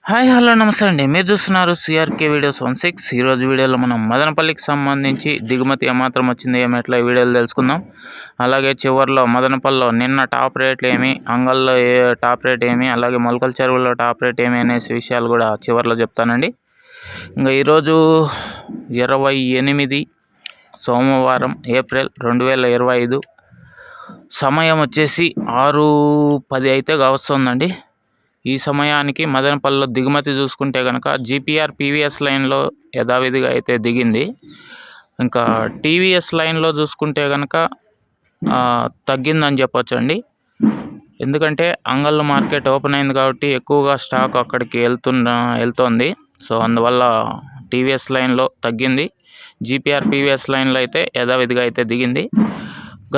Hi hello నమస్తే అండి. మీరు చూస్తున్నారు సిఆర్కే వీడియోస్ 16. ఈరోజు వీడియోలో మనం మదనపల్లికి సంబంధించి దిగుమతి ఏమాత్రం వచ్చింది ఏమెట్లా ఈ వీడియోలో తెలుసుకుందాం. అలాగే చివరిలో మదనపల్లిలో నిన్న టాప్ రేట్లు ఏమి, అంగల్లో టాప్ రేట్ ఏమి, అలాగే మొలకల చెరువులో టాప్ రేట్ ఏమి అనేసి విషయాలు కూడా చివరిలో చెప్తానండి. ఇంకా ఈరోజు 28 సోమవారం ఏప్రిల్ 2025 సమయం వచ్చేసి 6:10 అయితే కావస్తుందండి. ఈ సమయానికి మదనపల్లిలో దిగుమతి చూసుకుంటే కనుక జీపీఆర్ పీవీఎస్ లైన్లో యథావిధిగా అయితే దిగింది. ఇంకా టీవీఎస్ లైన్లో చూసుకుంటే కనుక తగ్గిందని చెప్పొచ్చండి. ఎందుకంటే అంగళ్ళ మార్కెట్ ఓపెన్ అయింది కాబట్టి ఎక్కువగా స్టాక్ అక్కడికి వెళ్తోంది. సో అందువల్ల టీవీఎస్ లైన్లో తగ్గింది. జీపీఆర్ పీవీఎస్ లైన్లో అయితే యథావిధిగా అయితే దిగింది.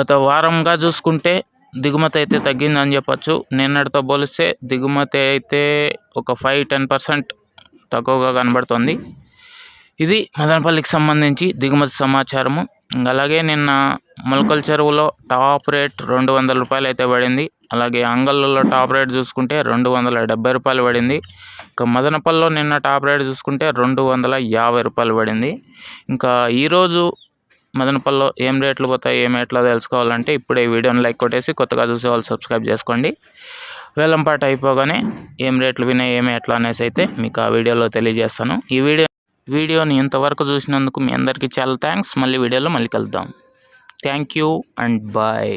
గత వారంగా చూసుకుంటే దిగుమతి అయితే తగ్గిందని చెప్పచ్చు. నిన్నటితో పోలిస్తే దిగుమతి అయితే ఒక 5-10% తక్కువగా కనబడుతుంది. ఇది మదనపల్లికి సంబంధించి దిగుమతి సమాచారము. అలాగే నిన్న మొలకల చెరువులో టాప్ రేట్ 200 రూపాయలు అయితే పడింది. అలాగే అంగళ్ళలో టాప్ రేట్ చూసుకుంటే 270 రూపాయలు పడింది. ఇంకా మదనపల్లిలో నిన్న టాప్ రేట్ చూసుకుంటే 250 రూపాయలు పడింది. ఇంకా ఈరోజు మదనపల్లిలో ఏం రేట్లు పోతాయి ఎట్లా తెలుసుకోవాలంటే ఇప్పుడే ఈ వీడియోని లైక్ కొట్టేసి కొత్తగా చూసే వాళ్ళు సబ్స్క్రైబ్ చేసుకోండి. వేలంపాట అయిపోగానే ఏం రేట్లు వినాయి ఎట్లా అనేసి అయితే మీకు ఆ వీడియోలో తెలియజేస్తాను. ఈ వీడియోని ఇంతవరకు చూసినందుకు మీ అందరికీ చాలా థ్యాంక్స్. మళ్ళీ వీడియోలో కలుద్దాం. Thank you and bye.